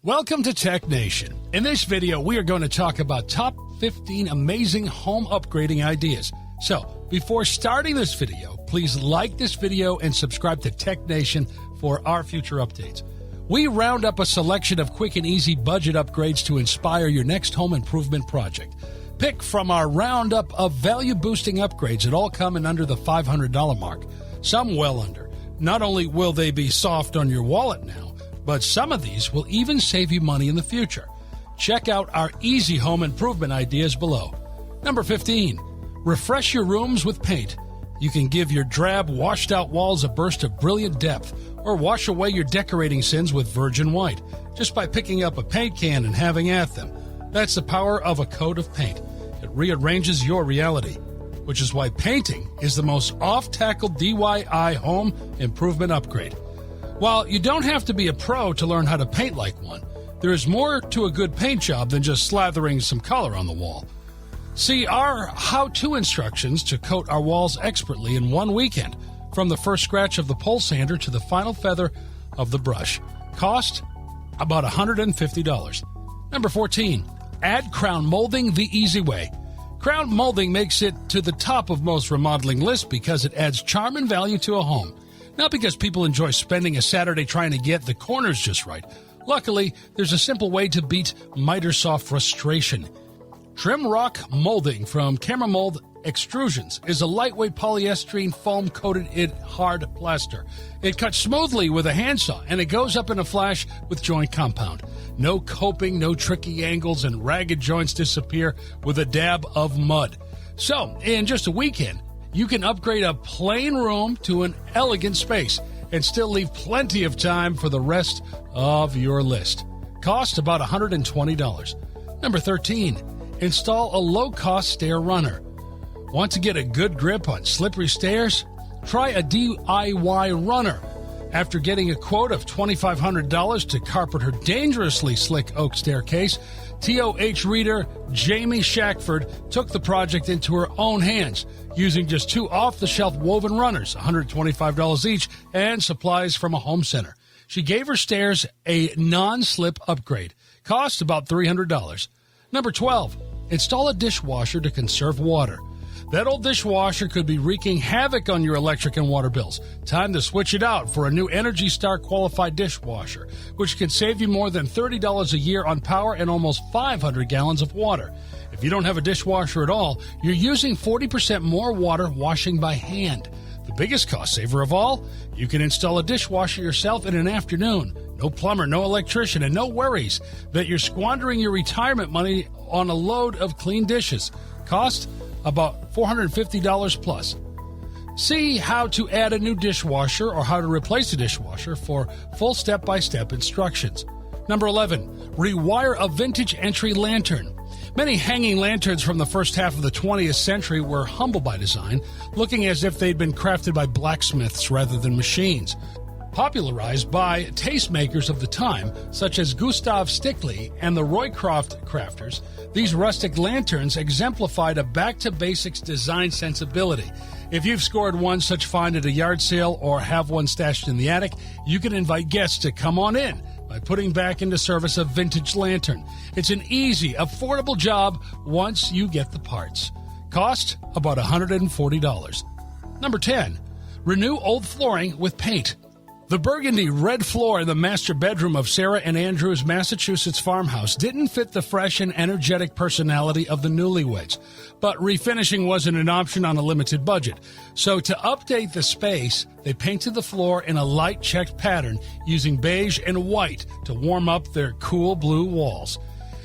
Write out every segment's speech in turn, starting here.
Welcome to Tech Nation. In this video, we are going to talk about top 15 amazing home upgrading ideas. So, before starting this video, please like this video and subscribe to Tech Nation for our future updates. We round up a selection of quick and easy budget upgrades to inspire your next home improvement project. Pick from our roundup of value-boosting upgrades that all come in under the $500 mark, some well under. Not only will they be soft on your wallet now, but some of these will even save you money in the future. Check out our easy home improvement ideas below. Number 15, refresh your rooms with paint. You can give your drab, washed-out walls a burst of brilliant depth, or wash away your decorating sins with virgin white, just by picking up a paint can and having at them. That's the power of a coat of paint. It rearranges your reality, which is why painting is the most off-tackle DIY home improvement upgrade. While you don't have to be a pro to learn how to paint like one, there is more to a good paint job than just slathering some color on the wall. See our how-to instructions to coat our walls expertly in one weekend, from the first scratch of the pole sander to the final feather of the brush. Cost about $150. Number 14, add crown molding the easy way. Crown molding makes it to the top of most remodeling lists because it adds charm and value to a home. Not because people enjoy spending a Saturday trying to get the corners just right. Luckily, there's a simple way to beat miter saw frustration. Trim Rock Molding from Camera Mold Extrusions is a lightweight polyester foam coated in hard plaster. It cuts smoothly with a handsaw, and it goes up in a flash with joint compound. No coping, no tricky angles, and ragged joints disappear with a dab of mud. So, in just a weekend, you can upgrade a plain room to an elegant space and still leave plenty of time for the rest of your list. Cost about $120. Number 13, install a low-cost stair runner. Want to get a good grip on slippery stairs? Try a DIY runner. After getting a quote of $2,500 to carpet her dangerously slick oak staircase, TOH reader Jamie Shackford took the project into her own hands, using just two off-the-shelf woven runners, $125 each, and supplies from a home center. She gave her stairs a non-slip upgrade. Cost about $300. Number 12, install a dishwasher to conserve water. That old dishwasher could be wreaking havoc on your electric and water bills. Time to switch it out for a new Energy Star qualified dishwasher, which can save you more than $30 a year on power and almost 500 gallons of water. If you don't have a dishwasher at all, you're using 40% more water washing by hand. The biggest cost saver of all, you can install a dishwasher yourself in an afternoon. No plumber, no electrician, and no worries that you're squandering your retirement money on a load of clean dishes. Cost about $450 plus. See how to add a new dishwasher or how to replace a dishwasher for full step-by-step instructions. Number 11, rewire a vintage entry lantern. Many hanging lanterns from the first half of the 20th century were humble by design, looking as if they'd been crafted by blacksmiths rather than machines. Popularized by tastemakers of the time, such as Gustav Stickley and the Roycroft crafters, these rustic lanterns exemplified a back-to-basics design sensibility. If you've scored one such find at a yard sale or have one stashed in the attic, you can invite guests to come on in by putting back into service a vintage lantern. It's an easy, affordable job once you get the parts. Cost about $140. Number 10, renew old flooring with paint. The burgundy red floor in the master bedroom of Sarah and Andrew's Massachusetts farmhouse didn't fit the fresh and energetic personality of the newlyweds, but refinishing wasn't an option on a limited budget. So to update the space, they painted the floor in a light checked pattern using beige and white to warm up their cool blue walls.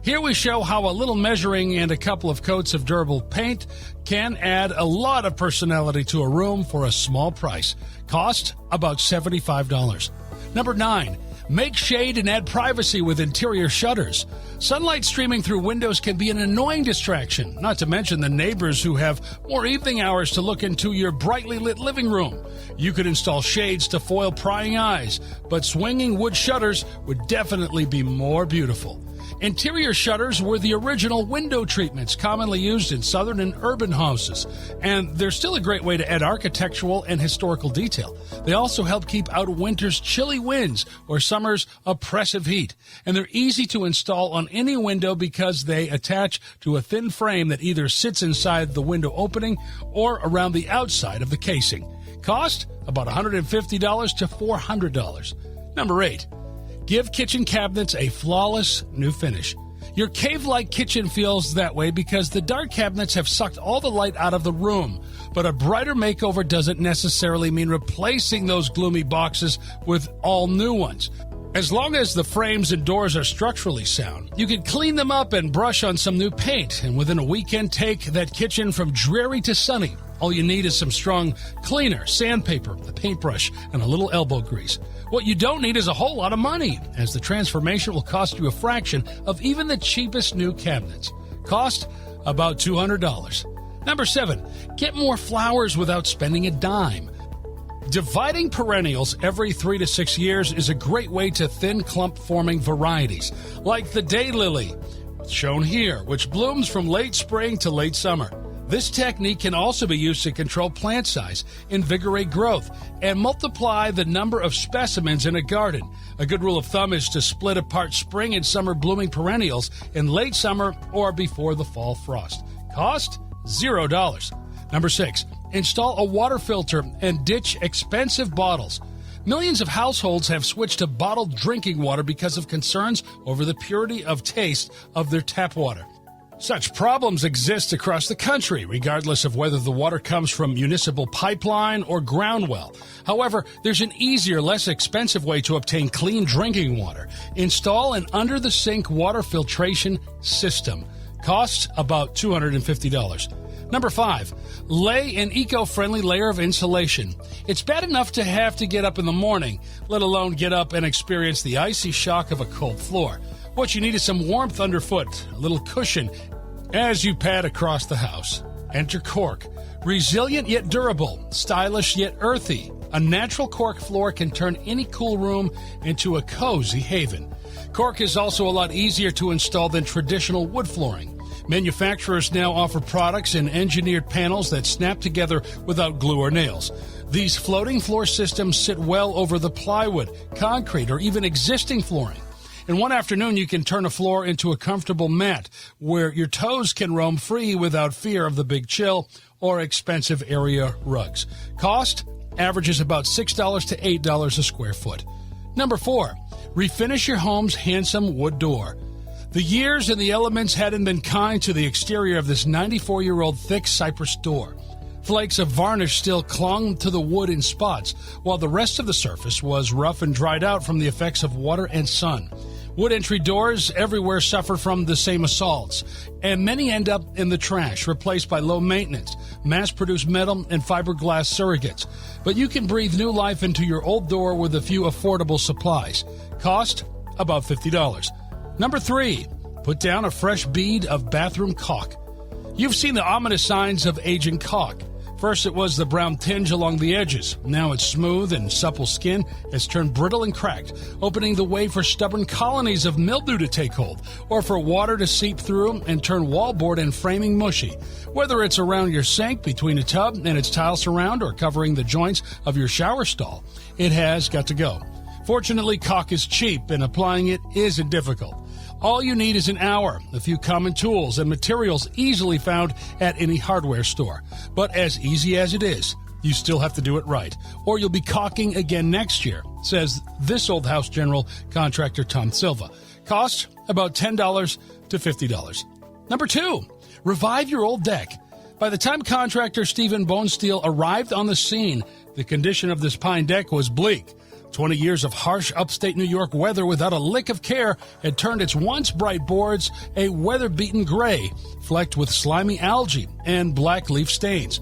Here we show how a little measuring and a couple of coats of durable paint can add a lot of personality to a room for a small price. Cost about $75. Number 9, make shade and add privacy with interior shutters. Sunlight streaming through windows can be an annoying distraction, not to mention the neighbors who have more evening hours to look into your brightly lit living room. You could install shades to foil prying eyes, but swinging wood shutters would definitely be more beautiful. Interior shutters were the original window treatments commonly used in southern and urban houses, and they're still a great way to add architectural and historical detail. They also help keep out winter's chilly winds or summer's oppressive heat, and they're easy to install on any window because they attach to a thin frame that either sits inside the window opening or around the outside of the casing. Cost about $150 to $400. Number 8. Give kitchen cabinets a flawless new finish. Your cave-like kitchen feels that way because the dark cabinets have sucked all the light out of the room. But a brighter makeover doesn't necessarily mean replacing those gloomy boxes with all new ones. As long as the frames and doors are structurally sound, you can clean them up and brush on some new paint, and within a weekend take that kitchen from dreary to sunny. All you need is some strong cleaner, sandpaper, a paintbrush, and a little elbow grease. What you don't need is a whole lot of money, as the transformation will cost you a fraction of even the cheapest new cabinets. Cost about $200. Number 7, get more flowers without spending a dime. Dividing perennials every 3 to 6 years is a great way to thin clump-forming varieties, like the daylily, shown here, which blooms from late spring to late summer. This technique can also be used to control plant size, invigorate growth, and multiply the number of specimens in a garden. A good rule of thumb is to split apart spring and summer blooming perennials in late summer or before the fall frost. Cost $0. Number 6, install a water filter and ditch expensive bottles. Millions of households have switched to bottled drinking water because of concerns over the purity of taste of their tap water. Such problems exist across the country, regardless of whether the water comes from municipal pipeline or ground well. However, there's an easier, less expensive way to obtain clean drinking water. Install an under-the-sink water filtration system. Costs about $250. Number 5, lay an eco-friendly layer of insulation. It's bad enough to have to get up in the morning, let alone get up and experience the icy shock of a cold floor. What you need is some warmth underfoot, a little cushion as you pad across the house. Enter Cork. Resilient yet durable, stylish yet earthy. A natural cork floor can turn any cool room into a cozy haven. Cork is also a lot easier to install than traditional wood flooring. Manufacturers now offer products in engineered panels that snap together without glue or nails. These floating floor systems sit well over the plywood, concrete, or even existing flooring. In one afternoon, you can turn a floor into a comfortable mat where your toes can roam free without fear of the big chill or expensive area rugs. Cost averages about $6 to $8 a square foot. Number 4, refinish your home's handsome wood door. The years and the elements hadn't been kind to the exterior of this 94-year-old thick cypress door. Flakes of varnish still clung to the wood in spots, while the rest of the surface was rough and dried out from the effects of water and sun. Wood entry doors everywhere suffer from the same assaults, and many end up in the trash, replaced by low-maintenance, mass-produced metal and fiberglass surrogates. But you can breathe new life into your old door with a few affordable supplies. Cost about $50. Number 3, put down a fresh bead of bathroom caulk. You've seen the ominous signs of aging caulk. First, it was the brown tinge along the edges. Now its smooth and supple skin has turned brittle and cracked, opening the way for stubborn colonies of mildew to take hold, or for water to seep through and turn wallboard and framing mushy. Whether it's around your sink, between a tub and its tile surround, or covering the joints of your shower stall, it has got to go. Fortunately, caulk is cheap, and applying it isn't difficult. All you need is an hour, a few common tools, and materials easily found at any hardware store. But as easy as it is, you still have to do it right, or you'll be caulking again next year, says this old house general contractor Tom Silva. Cost about $10 to $50. Number 2, revive your old deck. By the time contractor Stephen Bonesteel arrived on the scene, the condition of this pine deck was bleak. 20 years of harsh upstate New York weather without a lick of care had turned its once bright boards a weather-beaten gray, flecked with slimy algae and black leaf stains.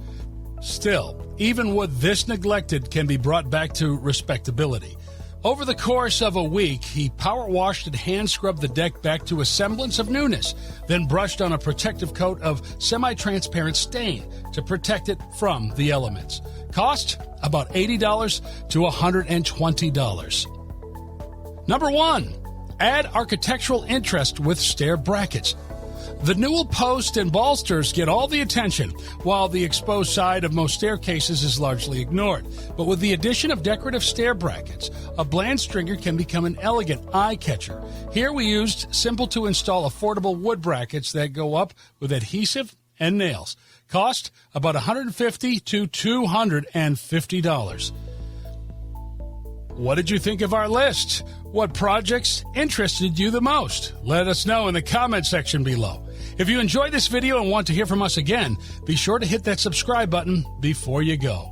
Still, even wood this neglected can be brought back to respectability. Over the course of a week, he power washed and hand scrubbed the deck back to a semblance of newness, then brushed on a protective coat of semi-transparent stain to protect it from the elements. Cost about $80 to $120. Number 1, Add architectural interest with stair brackets. The newel post and balusters get all the attention, while the exposed side of most staircases is largely ignored. But with the addition of decorative stair brackets, a bland stringer can become an elegant eye-catcher. Here we used simple-to-install affordable wood brackets that go up with adhesive and nails. Cost about $150 to $250. What did you think of our list? What projects interested you the most? Let us know in the comment section below. If you enjoyed this video and want to hear from us again, be sure to hit that subscribe button before you go.